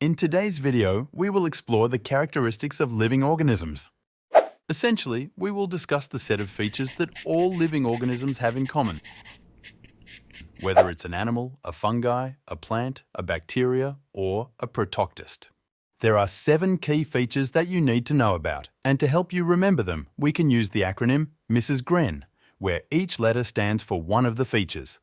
In today's video, we will explore the characteristics of living organisms. Essentially, we will discuss the set of features that all living organisms have in common. Whether it's an animal, a fungi, a plant, a bacteria, or a protoctist. There are 7 key features that you need to know about, and to help you remember them, we can use the acronym Mrs. Gren, where each letter stands for one of the features.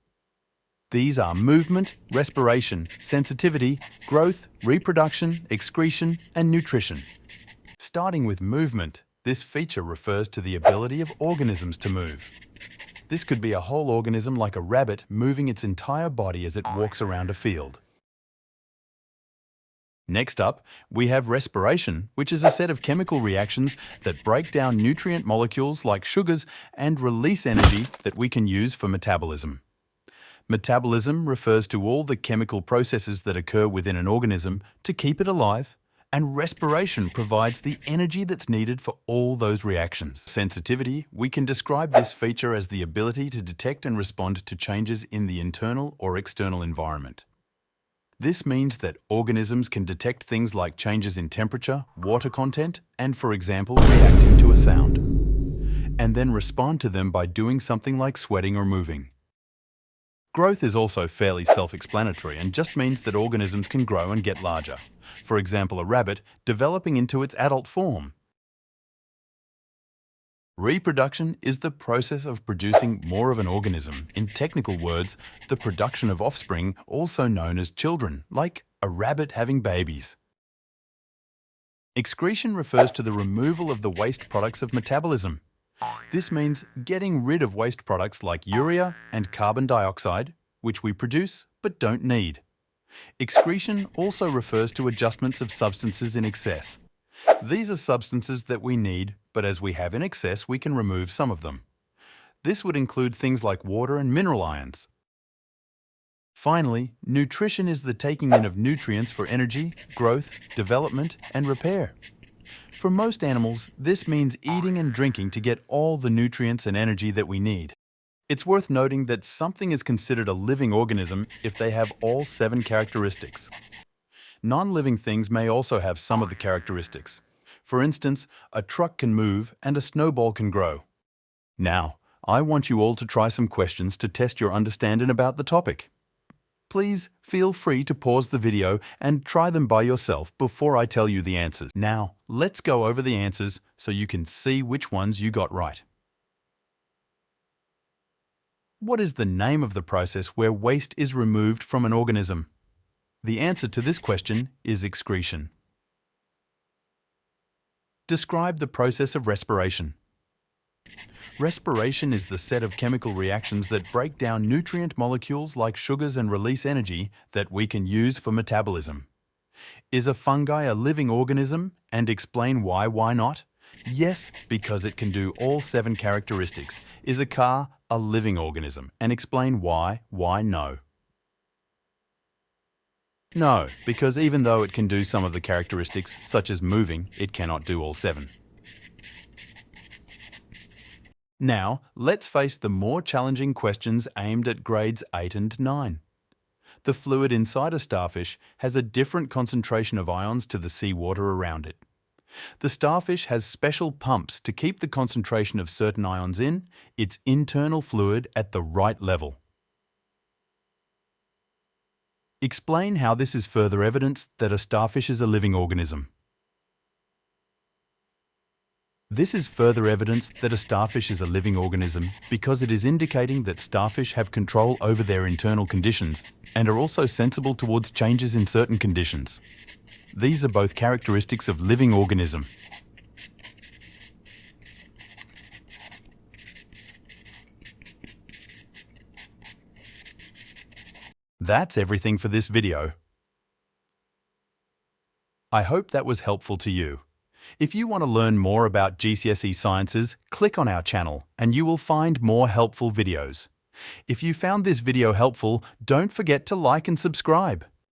These are movement, respiration, sensitivity, growth, reproduction, excretion, and nutrition. Starting with movement, this feature refers to the ability of organisms to move. This could be a whole organism like a rabbit moving its entire body as it walks around a field. Next up, we have respiration, which is a set of chemical reactions that break down nutrient molecules like sugars and release energy that we can use for metabolism. Metabolism refers to all the chemical processes that occur within an organism to keep it alive, and respiration provides the energy that's needed for all those reactions. Sensitivity, we can describe this feature as the ability to detect and respond to changes in the internal or external environment. This means that organisms can detect things like changes in temperature, water content, and, for example, reacting to a sound, and then respond to them by doing something like sweating or moving. Growth is also fairly self-explanatory and just means that organisms can grow and get larger. For example, a rabbit developing into its adult form. Reproduction is the process of producing more of an organism. In technical words, the production of offspring, also known as children, like a rabbit having babies. Excretion refers to the removal of the waste products of metabolism. This means getting rid of waste products like urea and carbon dioxide, which we produce but don't need. Excretion also refers to adjustments of substances in excess. These are substances that we need, but as we have in excess, we can remove some of them. This would include things like water and mineral ions. Finally, nutrition is the taking in of nutrients for energy, growth, development, and repair. For most animals, this means eating and drinking to get all the nutrients and energy that we need. It's worth noting that something is considered a living organism if they have all 7 characteristics. Non-living things may also have some of the characteristics. For instance, a truck can move and a snowball can grow. Now, I want you all to try some questions to test your understanding about the topic. Please feel free to pause the video and try them by yourself before I tell you the answers. Now, let's go over the answers so you can see which ones you got right. What is the name of the process where waste is removed from an organism? The answer to this question is excretion. Describe the process of respiration. Respiration is the set of chemical reactions that break down nutrient molecules like sugars and release energy that we can use for metabolism. Is a fungi a living organism? And explain why not? Yes, because it can do all 7 characteristics. Is a car a living organism? And explain why no? No, because even though it can do some of the characteristics, such as moving, it cannot do all 7. Now, let's face the more challenging questions aimed at grades 8 and 9. The fluid inside a starfish has a different concentration of ions to the seawater around it. The starfish has special pumps to keep the concentration of certain ions in its internal fluid at the right level. Explain how this is further evidence that a starfish is a living organism. This is further evidence that a starfish is a living organism because it is indicating that starfish have control over their internal conditions and are also sensible towards changes in certain conditions. These are both characteristics of living organism. That's everything for this video. I hope that was helpful to you. If you want to learn more about GCSE Sciences, click on our channel and you will find more helpful videos. If you found this video helpful, don't forget to like and subscribe.